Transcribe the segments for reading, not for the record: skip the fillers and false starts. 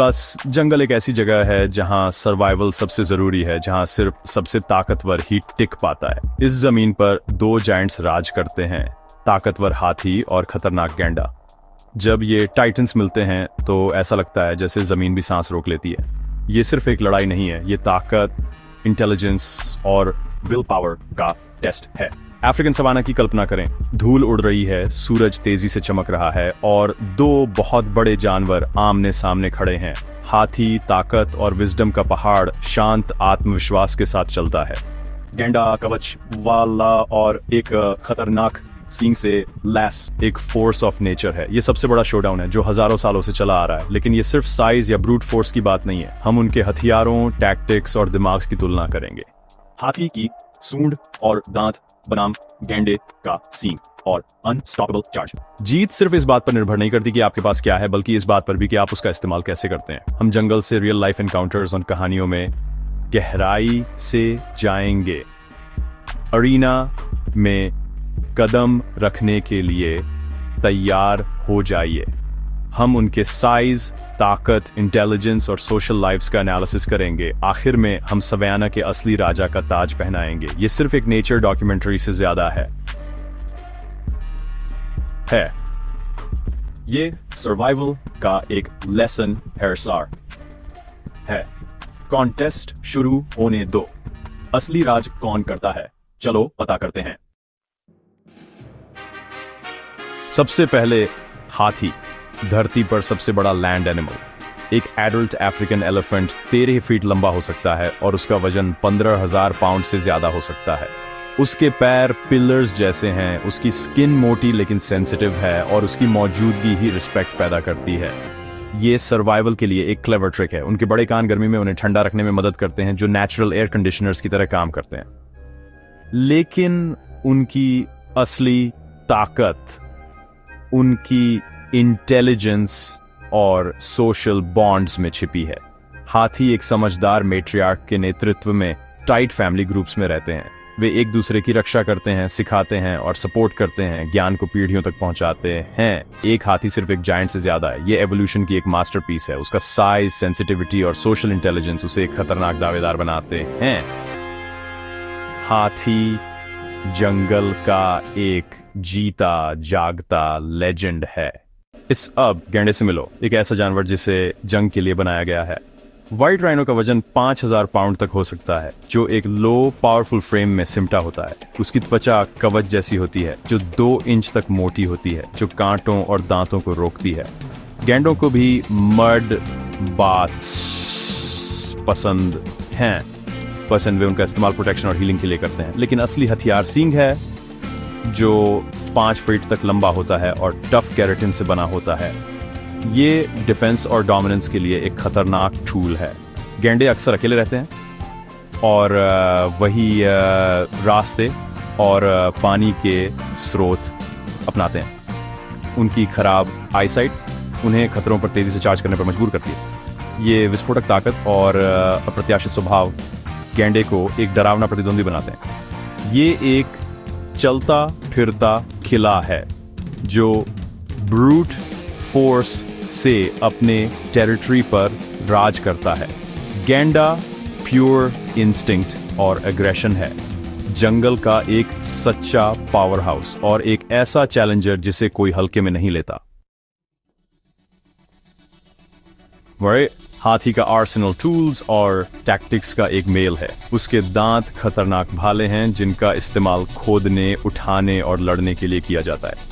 बस जंगल एक ऐसी जगह है जहां सर्वाइवल सबसे जरूरी है, जहां सिर्फ सबसे ताकतवर ही टिक पाता है। इस जमीन पर दो जायंट्स राज करते हैं, ताकतवर हाथी और खतरनाक गैंडा। जब ये टाइटन्स मिलते हैं तो ऐसा लगता है जैसे जमीन भी सांस रोक लेती है। ये सिर्फ एक लड़ाई नहीं है, ये ताकत, इंटेलिजेंस और विल पावर का टेस्ट है। अफ्रीकन सवाना की कल्पना करें, धूल उड़ रही है, सूरज तेजी से चमक रहा है और दो बहुत बड़े जानवर आमने सामने खड़े हैं। हाथी ताकत और विजडम का पहाड़ शांत आत्मविश्वास के साथ चलता है। गैंडा कवच वाला और एक खतरनाक सींग से लैस एक फोर्स ऑफ नेचर है। ये सबसे बड़ा शोडाउन है जो हजारों सालों से चला आ रहा है। लेकिन ये सिर्फ साइज या ब्रूट फोर्स की बात नहीं है, हम उनके हथियारों, टैक्टिक्स और दिमाग की तुलना करेंगे। हाथी की सूंड और दांत बनाम गैंडे का सींग और अनस्टॉपेबल चार्ज। जीत सिर्फ इस बात पर निर्भर नहीं करती कि आपके पास क्या है, बल्कि इस बात पर भी कि आप उसका इस्तेमाल कैसे करते हैं। हम जंगल से रियल लाइफ एनकाउंटर्स और कहानियों में गहराई से जाएंगे। अरीना में कदम रखने के लिए तैयार हो जाइए। हम उनके साइज, ताकत, इंटेलिजेंस और सोशल लाइफ्स का एनालिसिस करेंगे। आखिर में हम सवाना के असली राजा का ताज पहनाएंगे। ये सिर्फ एक नेचर डॉक्यूमेंट्री से ज्यादा है। ये सर्वाइवल का एक लेसन है। कॉन्टेस्ट शुरू होने दो। असली राज कौन करता है, चलो पता करते हैं। सबसे पहले हाथी, धरती पर सबसे बड़ा लैंड एनिमल। एक एडल्ट अफ्रीकन एलिफेंट 13 फीट लंबा हो सकता है और उसका वजन 15,000 पाउंड से ज्यादा हो सकता है। उसके पैर पिलर्स जैसे हैं, उसकी स्किन मोटी लेकिन सेंसिटिव है और उसकी मौजूदगी ही रिस्पेक्ट पैदा करती है। ये सर्वाइवल के लिए एक क्लेवर ट्रिक है। उनके बड़े कान गर्मी में उन्हें ठंडा रखने में मदद करते हैं, जो नेचुरल एयर कंडीशनर्स की तरह काम करते हैं। लेकिन उनकी असली ताकत उनकी इंटेलिजेंस और सोशल बॉन्ड्स में छिपी है। हाथी एक समझदार मैट्रियार्क के नेतृत्व में टाइट फैमिली ग्रुप्स में रहते हैं। वे एक दूसरे की रक्षा करते हैं, सिखाते हैं और सपोर्ट करते हैं, ज्ञान को पीढ़ियों तक पहुंचाते हैं। एक हाथी सिर्फ एक जायंट से ज्यादा है। ये एवोल्यूशन की एक मास्टरपीस है। उसका साइज, सेंसिटिविटी और सोशल इंटेलिजेंस उसे एक खतरनाक दावेदार बनाते हैं। हाथी जंगल का एक जीता जागता लेजेंड है। अब गैंडे से मिलो, एक ऐसा जानवर जिसे जंग के लिए बनाया गया है। व्हाइट राइनो का वजन 5,000 पाउंड तक हो सकता है, जो एक लो पावरफुल फ्रेम में सिमटा होता है। उसकी त्वचा कवच जैसी होती है, जो 2 इंच तक मोटी होती है, जो कांटों और दांतों को रोकती है। गैंडों को भी मड बाथ्स पसंद हैं। वे उनका इस्तेमाल प्रोटेक्शन और हीलिंग के लिए करते हैं। लेकिन असली हथियार सींग है, जो 5 फीट तक लंबा होता है और टफ कैरेटिन से बना होता है। ये डिफेंस और डोमिनेंस के लिए एक खतरनाक टूल है। गैंडे अक्सर अकेले रहते हैं और वही रास्ते और पानी के स्रोत अपनाते हैं। उनकी खराब आईसाइट उन्हें खतरों पर तेजी से चार्ज करने पर मजबूर करती है। ये विस्फोटक ताकत और अप्रत्याशित स्वभाव गैंडे को एक डरावना प्रतिद्वंदी बनाते हैं। ये एक चलता फिरता किला है जो ब्रूट फोर्स से अपने टेरिटरी पर राज करता है। गैंडा प्योर इंस्टिंक्ट और एग्रेशन है, जंगल का एक सच्चा पावर हाउस और एक ऐसा चैलेंजर जिसे कोई हल्के में नहीं लेता। हाथी का आर्सेनल टूल्स और टैक्टिक्स का एक मेल है। उसके दांत खतरनाक भाले हैं जिनका इस्तेमाल खोदने, उठाने और लड़ने के लिए किया जाता है।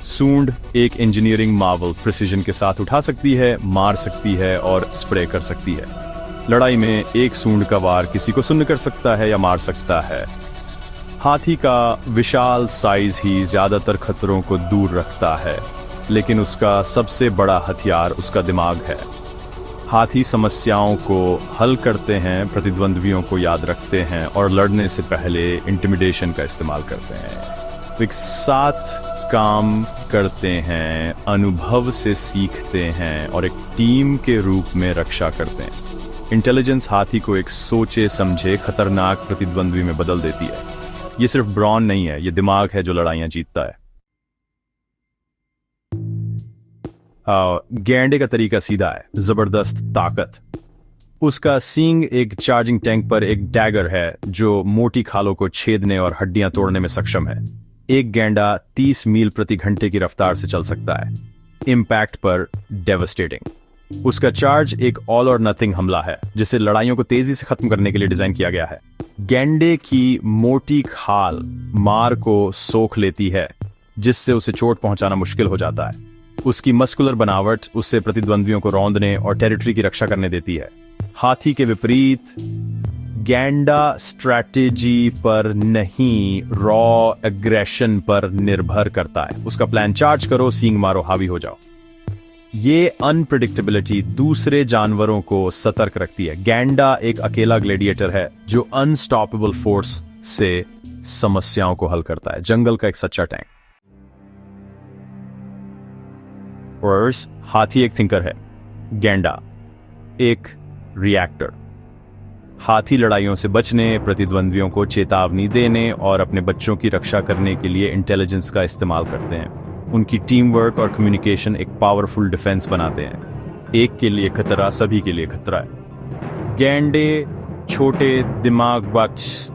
सूंड एक इंजीनियरिंग मार्वल, प्रिसीजन के साथ उठा सकती है, मार सकती है और स्प्रे कर सकती है। लड़ाई में एक सूंड का वार किसी को सुन्न कर सकता है या मार सकता है। हाथी का विशाल साइज ही ज्यादातर खतरों को दूर रखता है, लेकिन उसका सबसे बड़ा हथियार उसका दिमाग है। हाथी समस्याओं को हल करते हैं, प्रतिद्वंद्वियों को याद रखते हैं और लड़ने से पहले इंटिमिडेशन का इस्तेमाल करते हैं। वे साथ काम करते हैं, अनुभव से सीखते हैं और एक टीम के रूप में रक्षा करते हैं। इंटेलिजेंस हाथी को एक सोचे समझे खतरनाक प्रतिद्वंद्वी में बदल देती है। ये सिर्फ ब्रॉन नहीं है, ये दिमाग है जो लड़ाइयां जीतता है। गैंडे का तरीका सीधा है, जबरदस्त ताकत। उसका सींग एक चार्जिंग टैंक पर एक डैगर है जो मोटी खालों को छेदने और हड्डियां तोड़ने में सक्षम है। एक गैंडा 30 मील प्रति घंटे की रफ्तार से चल सकता है, इम्पैक्ट पर डेवस्टेटिंग। उसका चार्ज एक ऑल और नथिंग हमला है जिसे लड़ाइयों को तेजी से खत्म करने के लिए डिजाइन किया गया है। गैंडे की मोटी खाल मार को सोख लेती है जिससे उसे चोट पहुंचाना मुश्किल हो जाता है। उसकी मस्कुलर बनावट उससे प्रतिद्वंद्वियों को रौंदने और टेरिटरी की रक्षा करने देती है। हाथी के विपरीत गैंडा स्ट्रैटेजी पर नहीं, रॉ एग्रेशन पर निर्भर करता है। उसका प्लान चार्ज करो, सींग मारो, हावी हो जाओ। ये अनप्रिडिक्टेबिलिटी दूसरे जानवरों को सतर्क रखती है। गैंडा एक अकेला ग्लेडिएटर है जो अनस्टॉपेबल फोर्स से समस्याओं को हल करता है, जंगल का एक सच्चा टैंक। हाथी एक थिंकर है, गैंडा एक रिएक्टर। हाथी लड़ाइयों से बचने, प्रतिद्वंद्वियों को चेतावनी देने और अपने बच्चों की रक्षा करने के लिए इंटेलिजेंस का इस्तेमाल करते हैं। उनकी टीम वर्क और कम्युनिकेशन एक पावरफुल डिफेंस बनाते हैं। एक के लिए खतरा सभी के लिए खतरा है। गैंडे छोटे दिमाग बक्स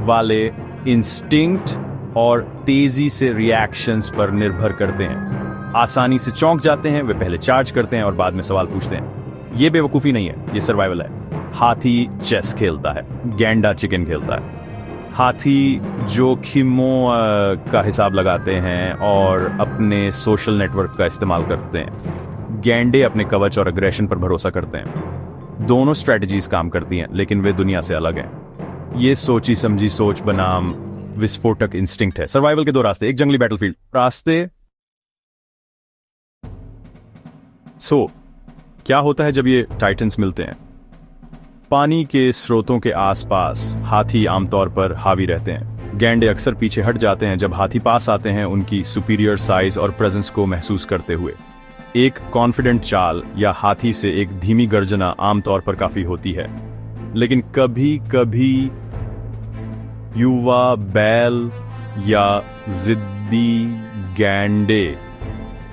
वाले इंस्टिंक्ट और तेजी से रिएक्शंस पर निर्भर करते हैं। आसानी से चौंक जाते हैं, वे पहले चार्ज करते हैं और बाद में सवाल पूछते हैं। ये बेवकूफ़ी नहीं है, ये सर्वाइवल है। हाथी चेस खेलता है, गैंडा चिकन खेलता है। हाथी जोखिमों का हिसाब लगाते हैं और अपने सोशल नेटवर्क का इस्तेमाल करते हैं। गैंडे अपने कवच और अग्रेशन पर भरोसा करते हैं। दोनों स्ट्रेटजीज काम करती हैं, लेकिन वे दुनिया से अलग हैं। ये सोची समझी सोच बनाम विस्फोटक इंस्टिंक्ट है। सर्वाइवल के दो रास्ते, एक जंगली बैटलफील्ड रास्ते। क्या होता है जब ये टाइटन्स मिलते हैं? पानी के स्रोतों के आसपास हाथी आमतौर पर हावी रहते हैं। गैंडे अक्सर पीछे हट जाते हैं जब हाथी पास आते हैं, उनकी सुपीरियर साइज और प्रेजेंस को महसूस करते हुए। एक कॉन्फिडेंट चाल या हाथी से एक धीमी गर्जना आमतौर पर काफी होती है, लेकिन कभी कभी युवा बैल या जिद्दी गैंडे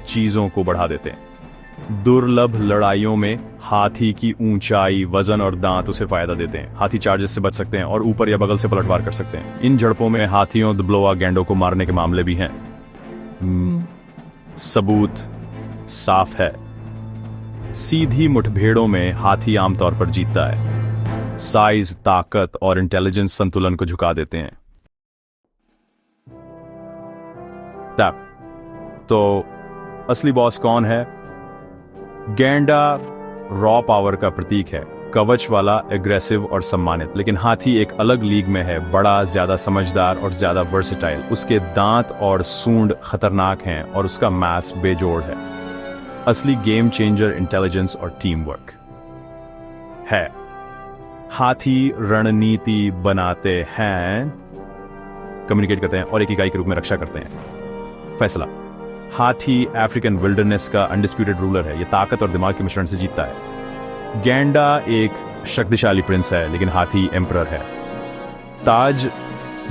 चीजों को बढ़ा देते हैं। दुर्लभ लड़ाइयों में हाथी की ऊंचाई, वजन और दांत उसे फायदा देते हैं। हाथी चार्जेस से बच सकते हैं और ऊपर या बगल से पलटवार कर सकते हैं। इन झड़पों में हाथियों दबलोआ गैंडों को मारने के मामले भी हैं। सबूत साफ है, सीधी मुठभेड़ों में हाथी आमतौर पर जीतता है। साइज, ताकत और इंटेलिजेंस संतुलन को झुका देते हैं। तो असली बॉस कौन है? गैंडा रॉ पावर का प्रतीक है, कवच वाला, एग्रेसिव और सम्मानित। लेकिन हाथी एक अलग लीग में है, बड़ा, ज्यादा समझदार और ज्यादा वर्सेटाइल। उसके दांत और सूंड खतरनाक हैं और उसका मास बेजोड़ है। असली गेम चेंजर इंटेलिजेंस और टीम वर्क है। हाथी रणनीति बनाते हैं, कम्युनिकेट करते हैं और एक इकाई के रूप में रक्षा करते हैं। फैसला, हाथी अफ्रीकन विल्डरनेस का अनडिस्प्यूटेड रूलर है। यह ताकत और दिमाग के मिश्रण से जीतता है। गैंडा एक शक्तिशाली प्रिंस है, लेकिन हाथी एम्परर है। ताज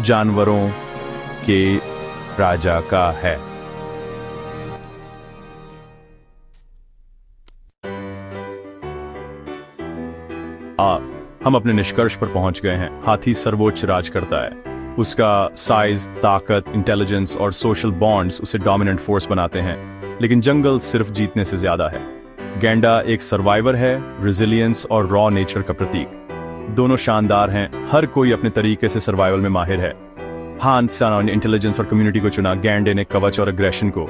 जानवरों के राजा का है। हम अपने निष्कर्ष पर पहुंच गए हैं। हाथी सर्वोच्च राज करता है। उसका साइज, ताकत, इंटेलिजेंस और सोशल बॉन्ड्स उसे डोमिनेंट फोर्स बनाते हैं, लेकिन जंगल सिर्फ जीतने से ज्यादा है। गैंडा एक सर्वाइवर है, रेजिलियंस और रॉ नेचर का प्रतीक। दोनों शानदार हैं, हर कोई अपने तरीके से सर्वाइवल में माहिर है। हाथी ने इंटेलिजेंस और कम्युनिटी को चुना, गैंडे ने कवच और एग्रेशन को।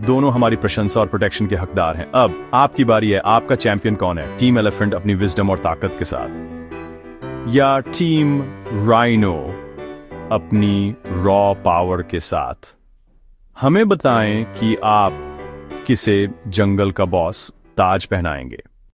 दोनों हमारी प्रशंसा और प्रोटेक्शन के हकदार हैं। अब आपकी बारी है। आपका चैंपियन कौन है? टीम एलिफेंट अपनी विजडम और ताकत के साथ, या टीम राइनो अपनी रॉ पावर के साथ? हमें बताएं कि आप किसे जंगल का बॉस ताज पहनाएंगे।